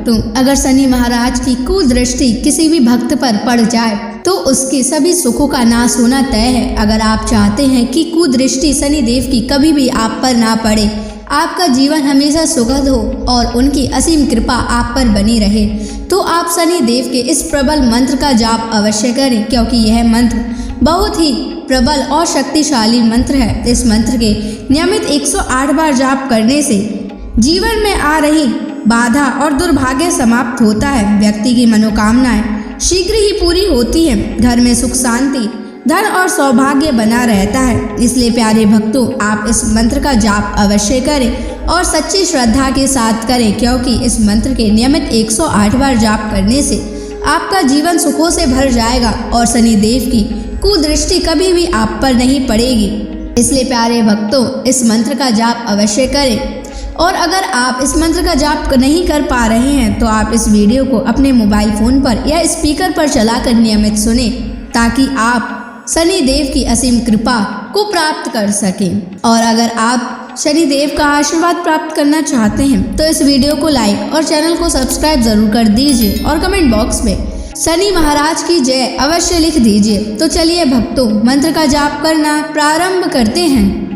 भक्तों, अगर शनि महाराज की कुदृष्टि किसी भी भक्त पर पड़ जाए तो उसके सभी सुखों का नाश होना तय है। अगर आप चाहते हैं कि कुदृष्टि शनि देव की कभी भी आप पर ना पड़े, आपका जीवन हमेशा सुखद हो और उनकी असीम कृपा आप पर बनी रहे, तो आप शनि देव के इस प्रबल मंत्र का जाप अवश्य करें, क्योंकि यह मंत्र बहुत ही प्रबल और शक्तिशाली मंत्र है। इस मंत्र के नियमित 108 बार जाप करने से जीवन में आ रही बाधा और दुर्भाग्य समाप्त होता है। व्यक्ति की मनोकामनाएं शीघ्र ही पूरी होती हैं। घर में सुख शांति, धन और सौभाग्य बना रहता है। इसलिए प्यारे भक्तों, आप इस मंत्र का जाप अवश्य करें और सच्ची श्रद्धा के साथ करें, क्योंकि इस मंत्र के नियमित 108 बार जाप करने से आपका जीवन सुखों से भर जाएगा और शनि देव की कुदृष्टि कभी भी आप पर नहीं पड़ेगी। इसलिए प्यारे भक्तों, इस मंत्र का जाप अवश्य करें। और अगर आप इस मंत्र का जाप नहीं कर पा रहे हैं तो आप इस वीडियो को अपने मोबाइल फोन पर या स्पीकर पर चलाकर नियमित सुनें, ताकि आप शनि देव की असीम कृपा को प्राप्त कर सकें। और अगर आप शनि देव का आशीर्वाद प्राप्त करना चाहते हैं तो इस वीडियो को लाइक और चैनल को सब्सक्राइब जरूर कर दीजिए और कमेंट बॉक्स में शनि महाराज की जय अवश्य लिख दीजिए। तो चलिए भक्तों, मंत्र का जाप करना प्रारंभ करते हैं।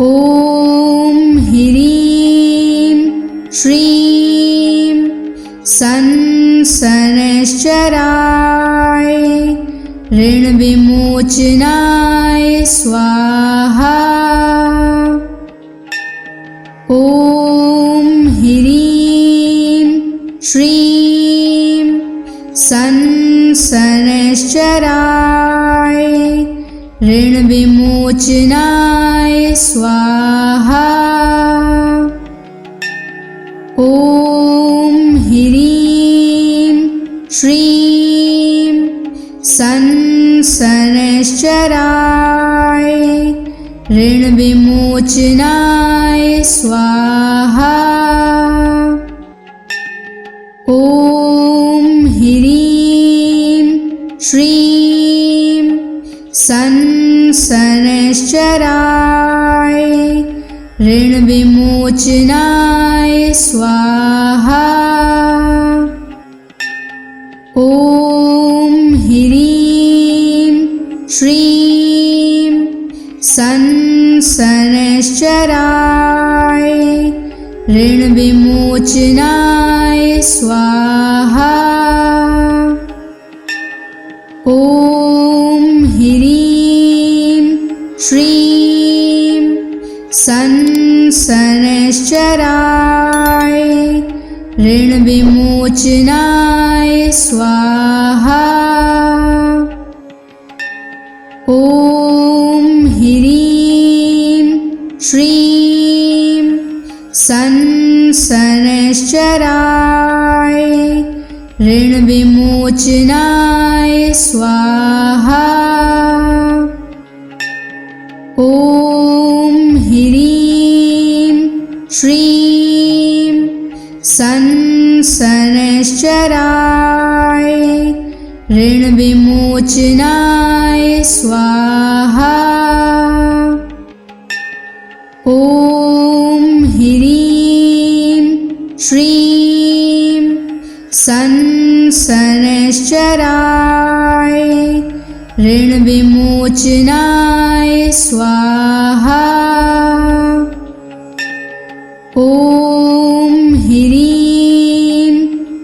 ओम ह्रीं श्रीं शनैश्चराय ऋण विमोचनाय स्वाहा। ओम ह्रीं श्रीं शनैश्चराय ऋण विमोचनाय स्वाहा। ओम ह्रीं श्रीं शनैश्चराय ऋण विमोचनाय स्वाहा। ओम ह्रीं श्रीं शनैश्चराय ऋण विमोचनाय स्वाहा। ओम ह्रीं श्रीं शनैश्चराय ऋण विमोचनाय स्वाहा। ओम ह्रीं श्रीं शनैश्चराय ऋण विमोचनाय स्वाहा। ओम ह्रीं श्रीं शनैश्चराय ऋण विमोचनाय स्वाहा। ओम ह्रीं श्रीं शनैश्चराय ऋण विमोचनाय स्वाहा। ओम ह्रीं श्रीं शनैश्चराय ऋण विमोचनाय स्वाहा। ओम ह्रीं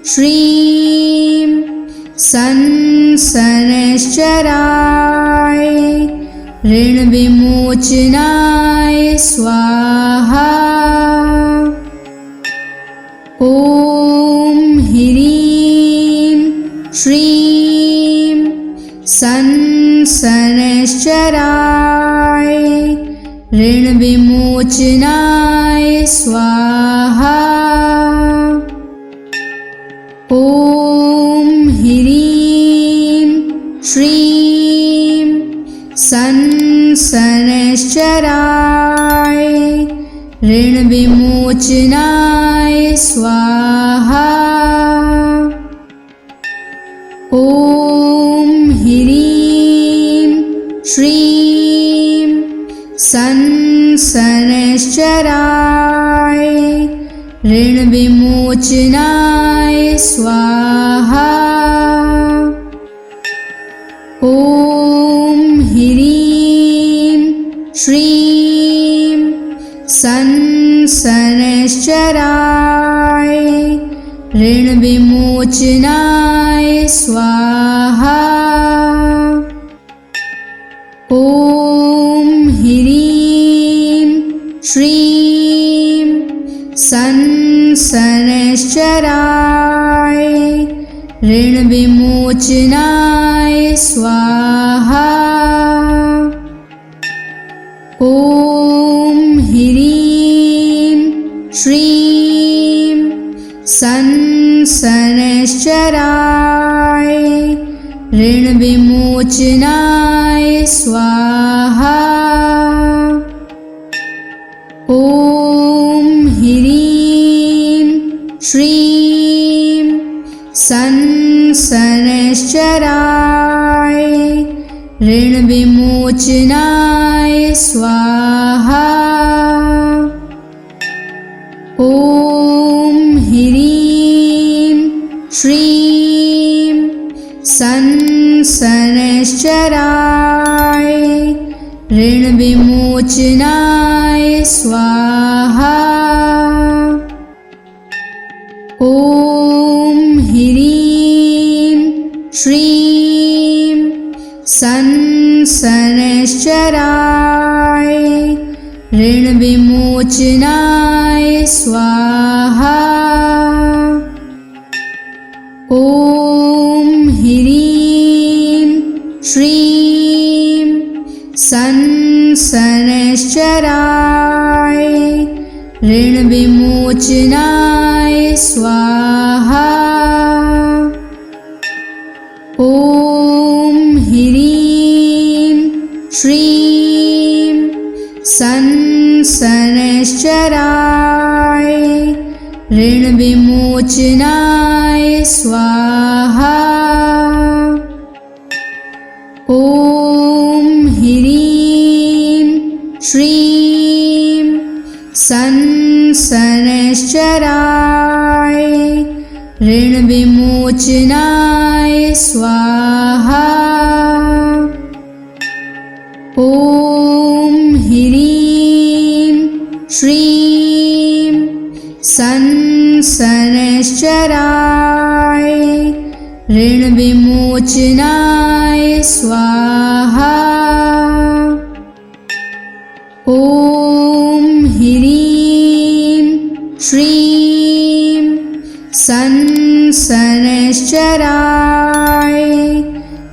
श्रीं शनैश्चराय ऋण विमोचनाय स्वाहा। ओम ह्रीं श्रीं शनैश्चराय ऋण विमोचनाय स्वाहा। ओम ह्रीं श्रीं शनैश्चराय ऋण विमोचनाय स्वाहा। ओम ह्रीं श्रीं शनैश्चराय ऋण विमोचनाय विमोचनाय स्वाहा। ॐ ह्रीं श्रीं शनैश्चराय ऋणविमोचनाय स्वाहा। ॐ ह्रीं श्रीं शनैश्चराय ऋणविमोचनाय स्वाहा। ॐ ह्रीं श्रीं शनैश्चराय ऋणविमोचनाय स्वाहा। ॐ ह्रीं श्रीं शनैश्चराय ऋणविमोचनाय स्वाहा। ॐ ह्रीं श्रीं शनैश्चराय ऋणविमोचनाय स्वाहा। ॐ ह्रीं श्रीं शनैश्चराय ऋणविमोचनाय स्वाहा। ॐ ह्रीं श्रीं शनैश्चराय ऋणविमोचनाय स्वाहा। ॐ ह्रीं श्रीं शनैश्चराय ऋणविमोचनाय स्वाहा। ॐ ह्रीं श्रीं शनैश्चराय ऋणविमोचनाय स्वाहा। ॐ ह्रीं श्रीं शनैश्चराय ऋणविमोचनाय स्वाहा। ॐ ह्रीं श्रीं शनैश्चराय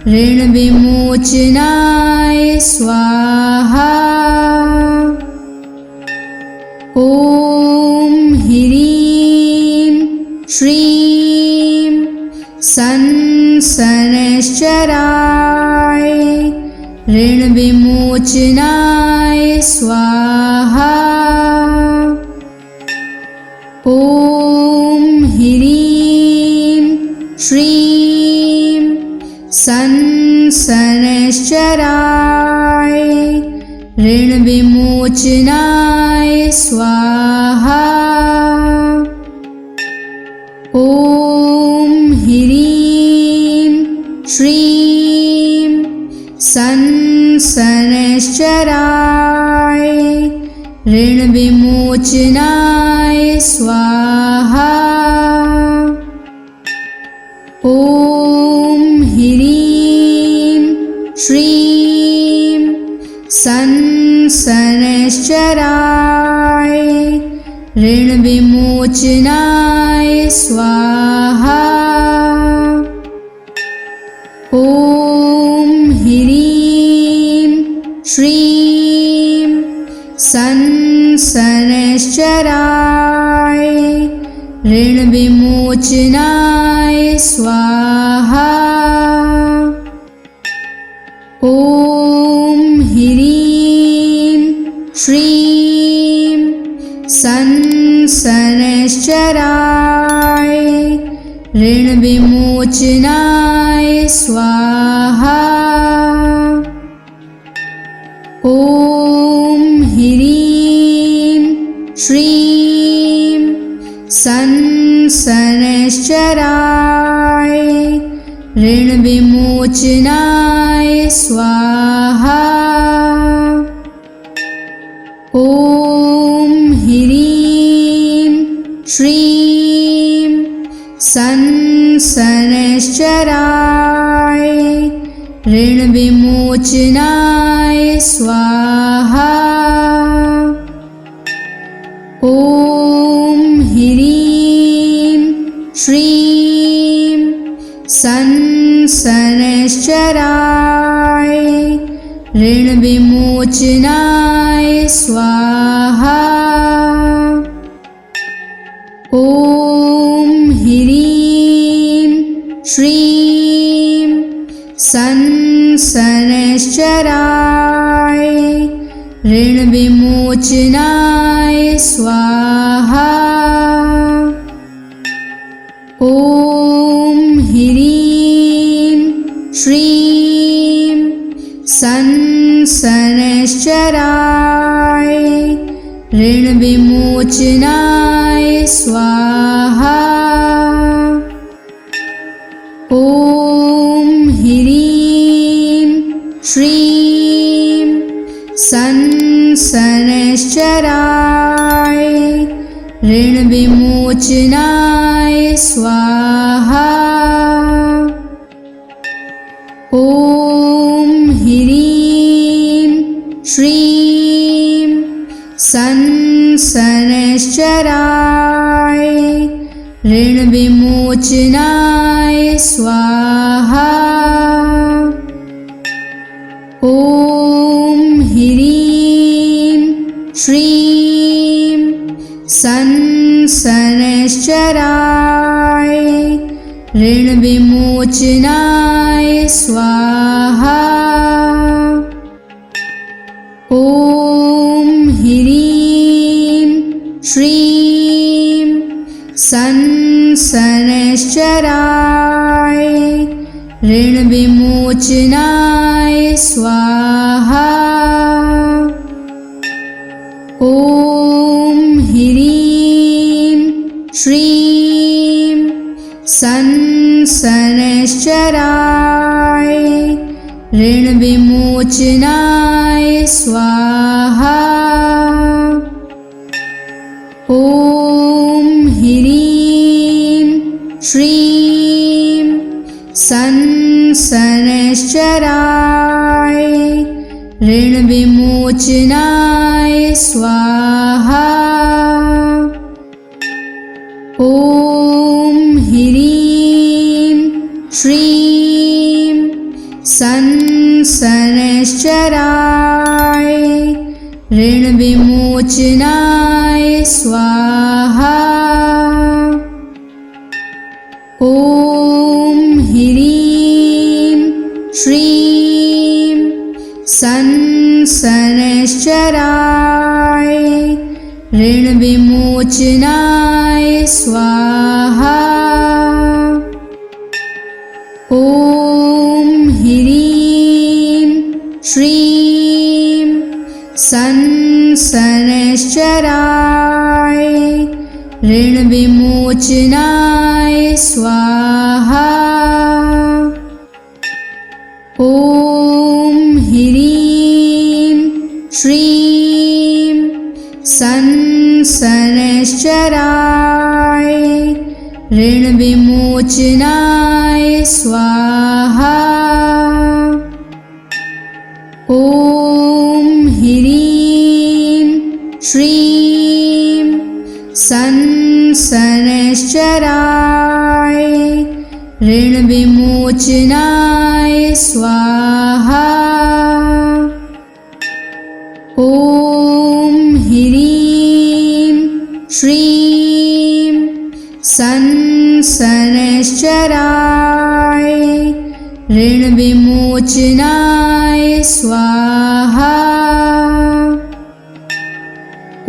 ऋणविमोचनाय स्वाहा। ॐ ह्रीं श्रीं शनैश्चराय ऋणविमोचनाय स्वाहा। ॐ ह्रीं श्रीं शनैश्चराय ऋणविमोचनाय स्वाहा। ॐ ह्रीं श्रीं शनैश्चराय ऋणविमोचनाय स्वाहा। ॐ ह्रीं श्रीं शनैश्चराय ऋणविमोचनाय स्वाहा। ॐ ह्रीं श्रीं शनैश्चराय ऋणविमोचनाय स्वाहा। ॐ ह्रीं श्रीं शनैश्चराय ऋणविमोचनाय स्वाहा। ॐ ह्रीं श्रीं शनैश्चराय शनैश्चराय ऋणविमोचनाय स्वाहा। ॐ ह्रीं श्रीं शनैश्चराय ऋणविमोचनाय स्वाहा। ॐ ह्रीं श्रीं शनैश्चराय ऋणविमोचनाय स्वाहा। ॐ ह्रीं श्रीं शनैश्चराय ऋणविमोचनाय स्वाहा। ॐ ह्रीं श्रीं शनैश्चराय ऋणविमोचनाय स्वाहा। ॐ ह्रीं श्रीं शनैश्चराय ऋणविमोचनाय स्वाहा। ॐ ह्रीं श्रीं शनैश्चराय ऋणविमोचनाय स्वाहा। ॐ ह्रीं श्रीं शनैश्चराय ऋणविमोचनाय स्वाहा। ॐ ह्रीं श्रीं शनैश्चराय ऋणविमोचनाय स्वाहा। ॐ ह्रीं श्रीं शनैश्चराय ऋणविमोचनाय स्वाहा। ॐ ह्रीं श्रीं शनैश्चराय ऋणविमोचनाय स्वाहा। ॐ ह्रीं श्रीं शनैश्चराय ऋणविमोचनाय स्वाहा। ॐ ह्रीं श्रीं शनैश्चराय ऋणविमोचनाय स्वाहा। ॐ ह्रीं श्रीं शनैश्चराय ऋणविमोचनाय स्वाहा। ॐ ह्रीं श्रीं शनैश्चराय ऋणविमोचनाय स्वाहा। ॐ ह्रीं श्रीं शनैश्चराय ऋणविमोचनाय स्वाहा। ॐ ह्रीं श्रीं शनैश्चराय ऋणविमोचनाय स्वाहा।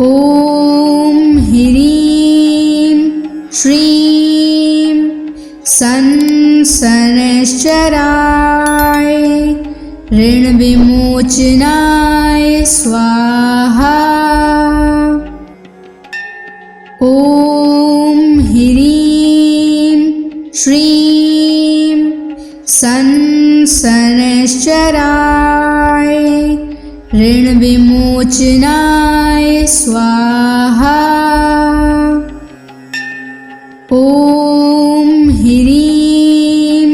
ॐ ह्रीं श्रीं शनैश्चराय ऋणविमोचनाय स्वाहा। ॐ ह्रीं ऋण विमोचनाय स्वाहा। ॐ ह्रीं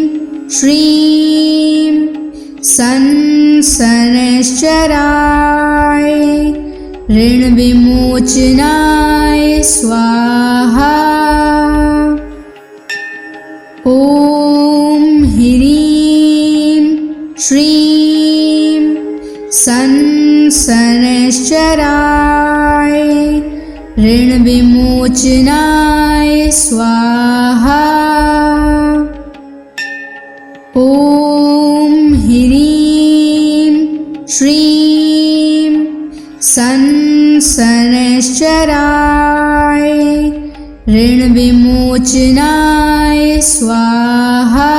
श्रीं शनैश्चराय ऋण विमोचनाय स्वाहा। ॐ ह्रीं श्रीं शनैश्चराय ऋण विमोचनाय स्वाहा। ॐ ह्रीं श्रीं शनैश्चराय ऋण विमोचनाय स्वाहा।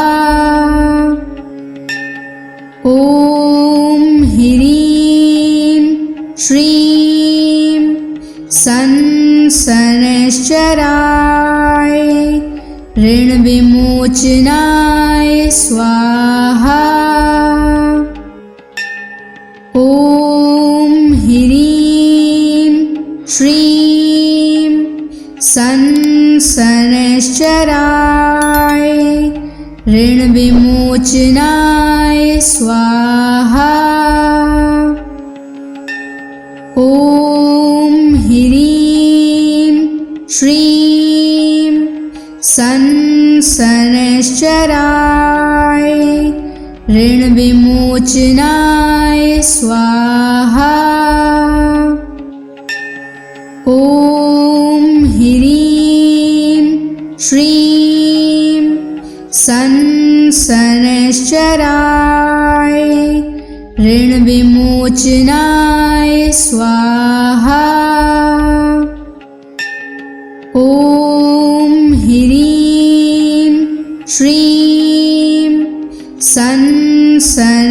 ॐ ह्रीं श्रीं शनैश्चराय ऋण विमोचनाय स्वाहा। ॐ ह्रीं श्रीं शनैश्चराय ऋण विमोचनाय स्वाहा। ॐ ह्रीं श्रीं शनैश्चराय ऋण विमोचनाय स्वाहा। ॐ ह्रीं श्रीं शनैश्चराय ऋण विमोचनाय स्वाहा। ॐ ह्रीं श्रीं शनैश्चराय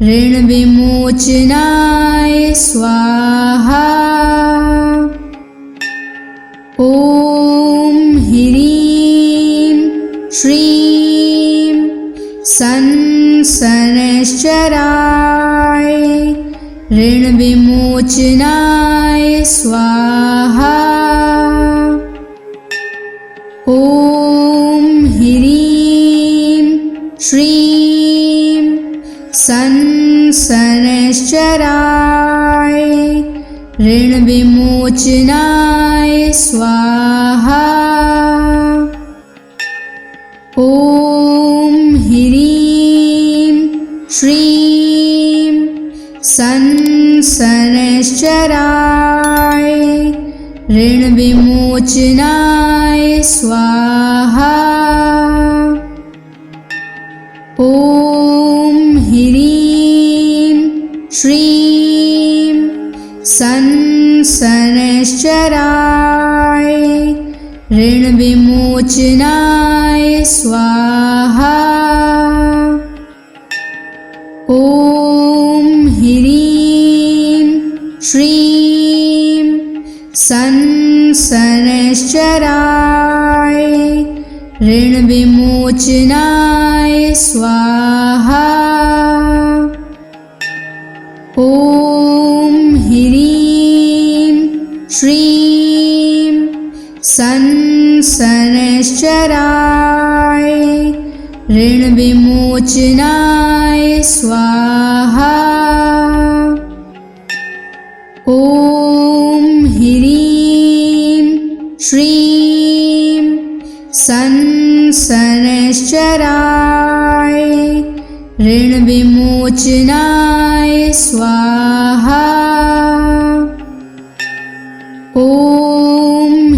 ऋण विमोचनाय स्वाहा। ॐ ह्रीं श्रीं शनैश्चराय ऋण विमोचनाय स्वाहा। ॐ ह्रीं श्रीं शनैश्चराय ऋण विमोचनाय स्वाहा। ॐ ह्रीं श्रीं शनैश्चराय ऋण विमोचनाय स्वाहा। ॐ ह्रीं श्रीं शनैश्चराय ऋण विमोचनाय स्वाहा। ॐ ह्रीं श्रीं शनैश्चराय ऋण विमोचनाय स्वाहा। ॐ ह्रीं श्रीं शनैश्चराय ऋण विमोचनाय स्वाहा। ॐ ह्रीं श्रीं शनैश्चराय ऋण विमोचनाय स्वाहा। ॐ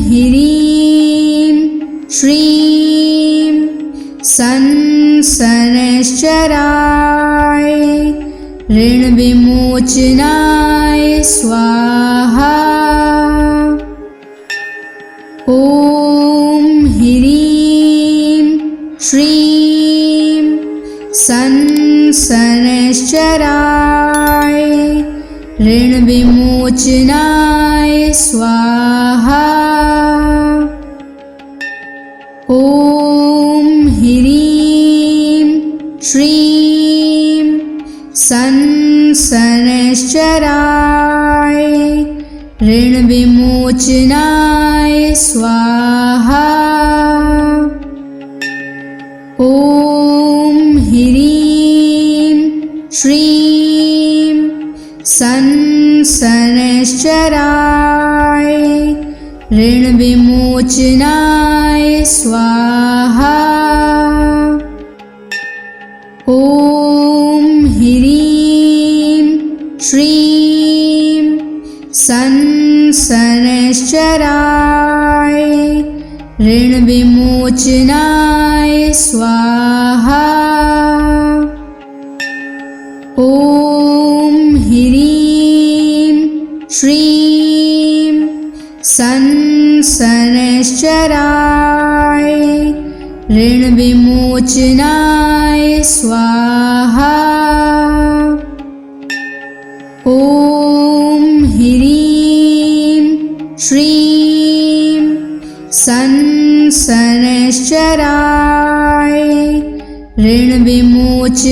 ह्रीं श्रीं शनैश्चराय ऋण विमोचनाय स्वाहा। ॐ ह्रीं श्रीं शनैश्चराय ऋण विमोचनाय स्वाहा। ॐ ह्रीं श्रीं संसनश्चराय ऋणविमोचनाय स्वाहा। ॐ ह्रीं श्रीं संसनश्चराय ऋणविमोचनाय स्वाहा। ॐ ह्रीं श्रीं संसनश्चराय ऋणविमोचनाय स्वाहा। ॐ ह्रीं श्रीं संसनश्चराय ऋणविमोचनाय स्वाहा। ॐ ह्रीं श्रीं संसनश्चराय ऋणविमोचनाय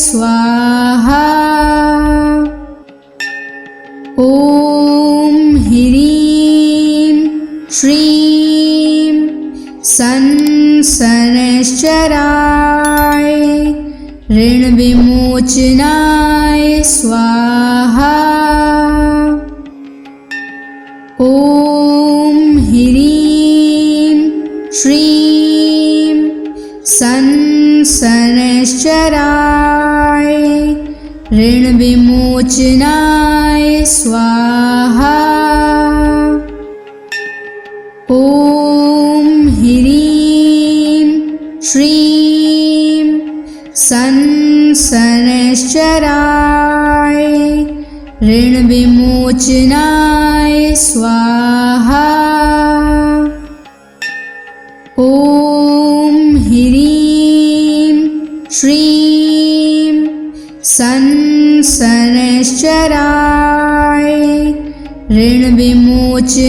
स्वाहा। ॐ ह्रीं श्रीं संसनश्चराय ऋणविमोचनाय स्वाहा। ॐ ह्रीं श्रीं संसनश्चराय ऋणविमोचनाय स्वाहा। ॐ ह्रीं श्रीं संसनश्चराय ऋणविमोचनाय स्वाहा। ॐ ह्रीं श्रीं संसनश्चराय ऋणविमोचनाय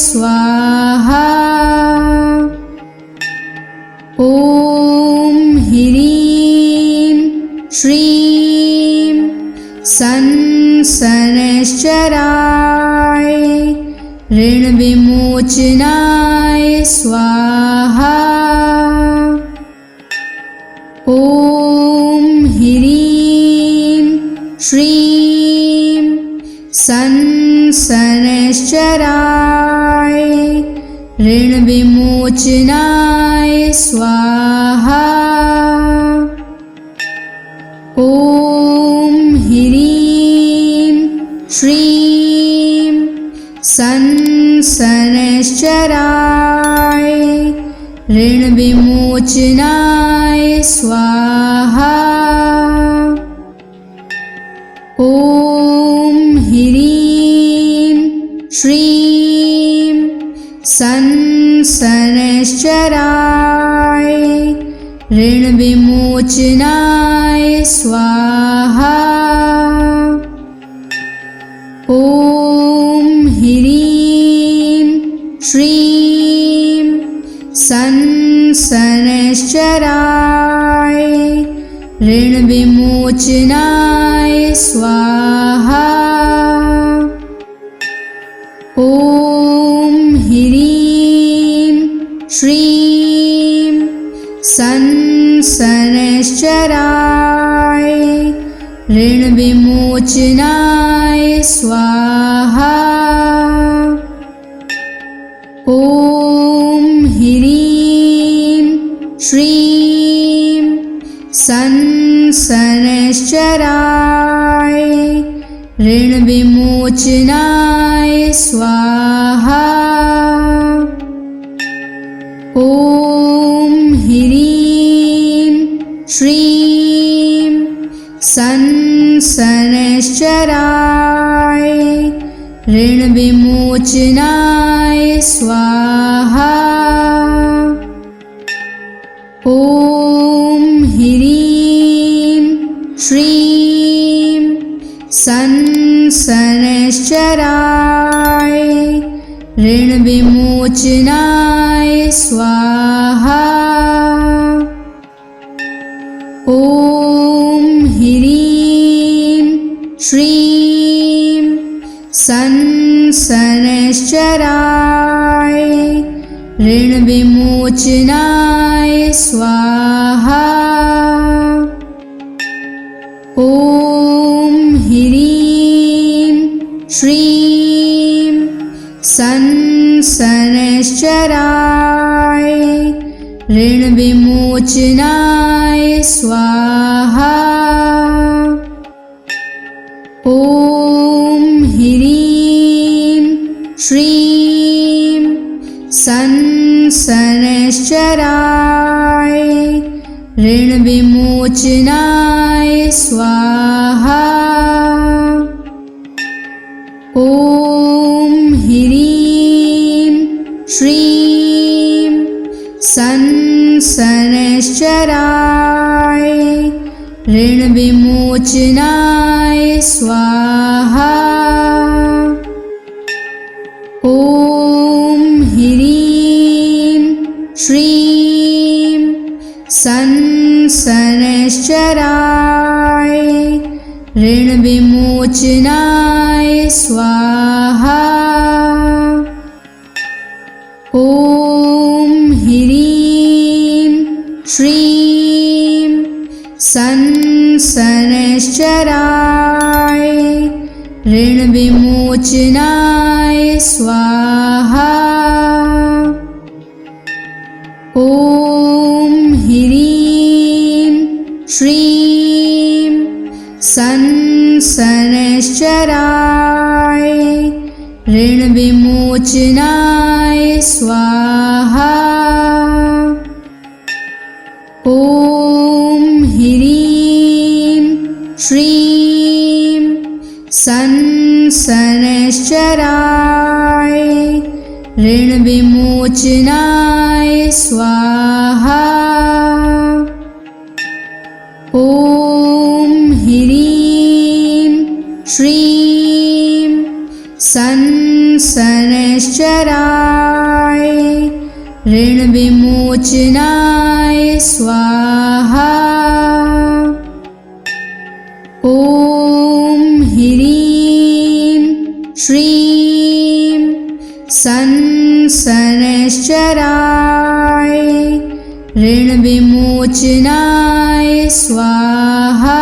स्वाहा। ॐ ह्रीं श्रीं संसनश्चराय ऋणविमोचनाय स्वाहा। ॐ ह्रीं श्रीं संसनश्चराय ऋणविमोचनाय स्वाहा। ॐ ह्रीं श्रीं संसनश्चराय ऋणविमोचनाय स्वाहा। ॐ ह्रीं श्रीं संसनश्चराय ऋणविमोचनाय स्वाहा। ॐ ह्रीं श्रीं संसनश्चराय ऋणविमोचनाय स्वाहा। ॐ ह्रीं श्रीं संसनश्चराय ऋणविमोचनाय स्वाहा। ॐ ह्रीं श्रीं संसनश्चराय ऋणविमोचनाय स्वाहा। ॐ ह्रीं श्रीं संसनश्चराय ऋणविमोचनाय स्वाहा। ॐ ह्रीं श्रीं संसनश्चराय ऋणविमोचनाय स्वाहा। ॐ शनैश्चराय ऋणविमोचनाय स्वाहा। ॐ ह्रीं श्रीं शनैश्चराय ऋणविमोचनाय स्वाहा। ॐ ह्रीं श्रीं शनैश्चराय ऋणविमोचनाय स्वाहा। ॐ ह्रीं श्रीं शनैश्चराय ऋणविमोचनाय स्वाहा। ॐ ह्रीं श्रीं शनैश्चराय ऋणविमोचनाय स्वाहा। ॐ ह्रीं श्रीं शनैश्चराय ऋणविमोचनाय स्वाहा। ॐ ह्रीं श्रीं शनैश्चराय ऋणविमोचनाय स्वाहा। ॐ ह्रीं श्रीं शनैश्चराय ऋणविमोचनाय स्वाहा। ॐ ह्रीं श्रीं शनैश्चराय ऋणविमोचनाय स्वाहा। ॐ ह्रीं श्रीं शनैश्चराय ऋणविमोचनाय स्वाहा।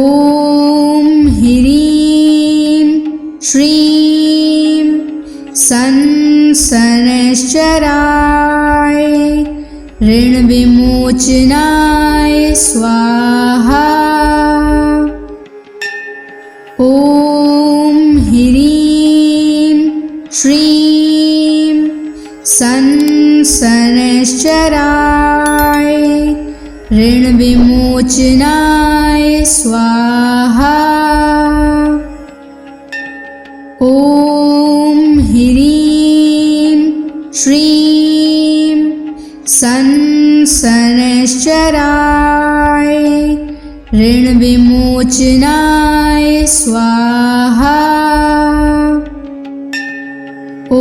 ॐ ह्रीं श्रीं शनैश्चराय ऋणविमोचनाय स्वाहा। ॐ ह्रीं श्रीं शनैश्चराय ऋणविमोचनाय स्वाहा। ॐ ह्रीं श्रीं शनैश्चराय ऋणविमोचनाय स्वाहा। ॐ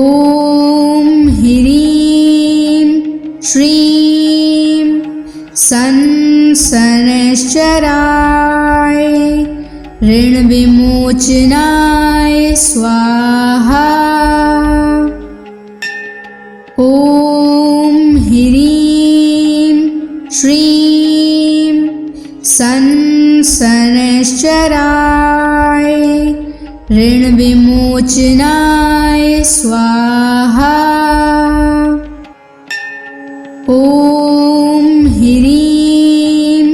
ह्रीं श्रीं शनैश्चराय ऋणविमोचनाय स्वाहा। ॐ ह्रीं श्रीं शनैश्चराय ऋणविमोचनाय स्वाहा। ॐ ह्रीं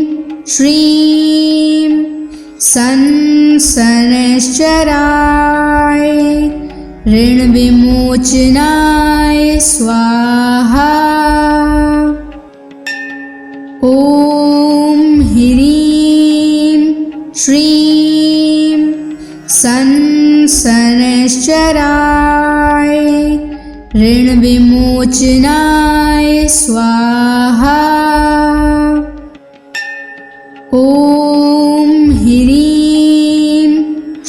श्रीं शनैश्चराय ऋणविमोचनाय स्वाहा। ॐ ह्रीं श्रीं शनैश्चराय ऋणविमोचनाय स्वाहा। ॐ ह्रीं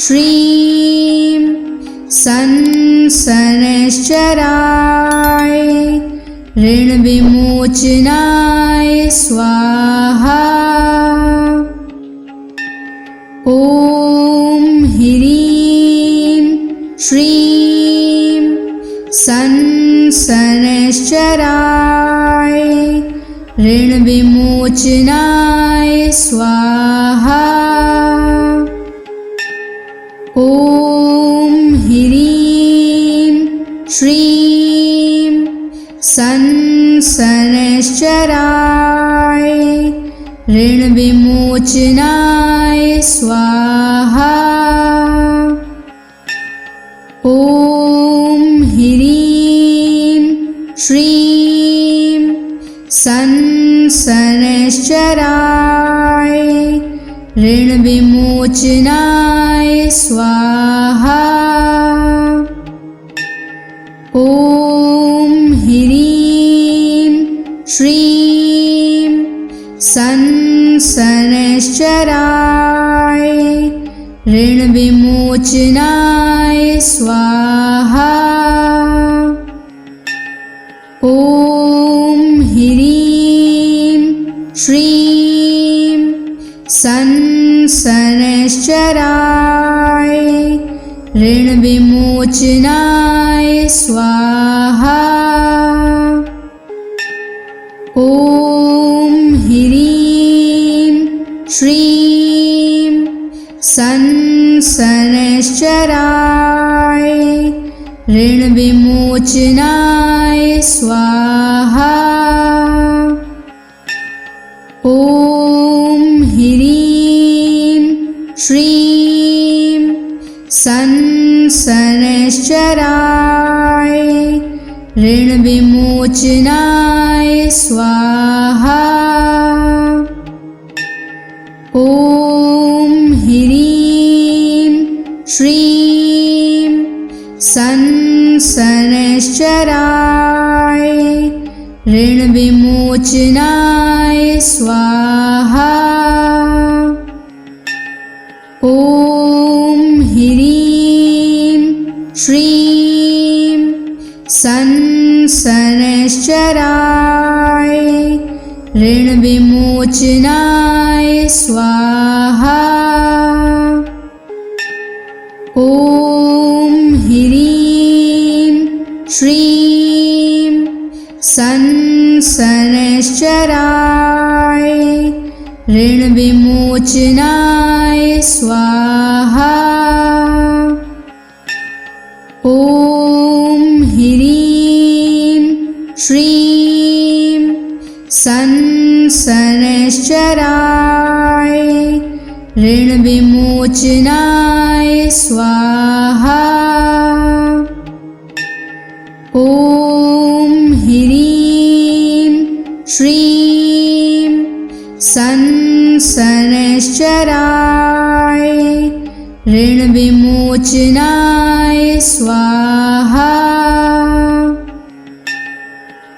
श्रीं शनैश्चराय ऋणविमोचनाय स्वाहा। ॐ ह्रीं ऋणविमोचनाय स्वाहा। ॐ ह्रीं श्रीं शनैश्चराय ऋणविमोचनाय स्वाहा। ॐ ह्रीं श्रीं शनैश्चराय ऋणविमोचनाय स्वाहा। ॐ ह्रीं श्रीं शनैश्चराय ऋणविमोचनाय स्वाहा। ॐ ह्रीं श्रीं शनैश्चराय ऋणविमोचनाय स्वाहा। ॐ ह्रीं श्रीं शनैश्चराय ऋणविमोचनाय स्वाहा। ॐ ह्रीं श्रीं शनैश्चराय ऋणविमोचनाय स्वाहा। ॐ ह्रीं श्रीं शनैश्चराय ऋणविमोचनाय स्वाहा। ॐ ह्रीं श्रीं शनैश्चराय ऋणविमोचनाय स्वाहा। ॐ ह्रीं श्रीं शनैश्चराय ऋणविमोचनाय स्वाहा। ॐ ह्रीं श्रीं शनैश्चराय ऋणविमोचनाय स्वाहा। ॐ ह्रीं श्रीं शनैश्चराय ऋणविमोचनाय स्वाहा।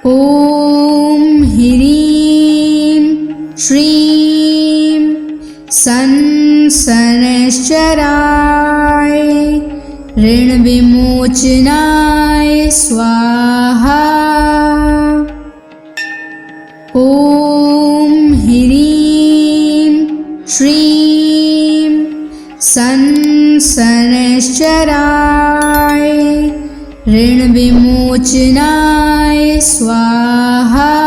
ॐ ह्रीं श्रीं शनैश्चराय ऋणविमोचनाय स्वाहा। ॐ ह्रीं श्रीं शनैश्चराय ऋणविमोचनाय स्वाहा।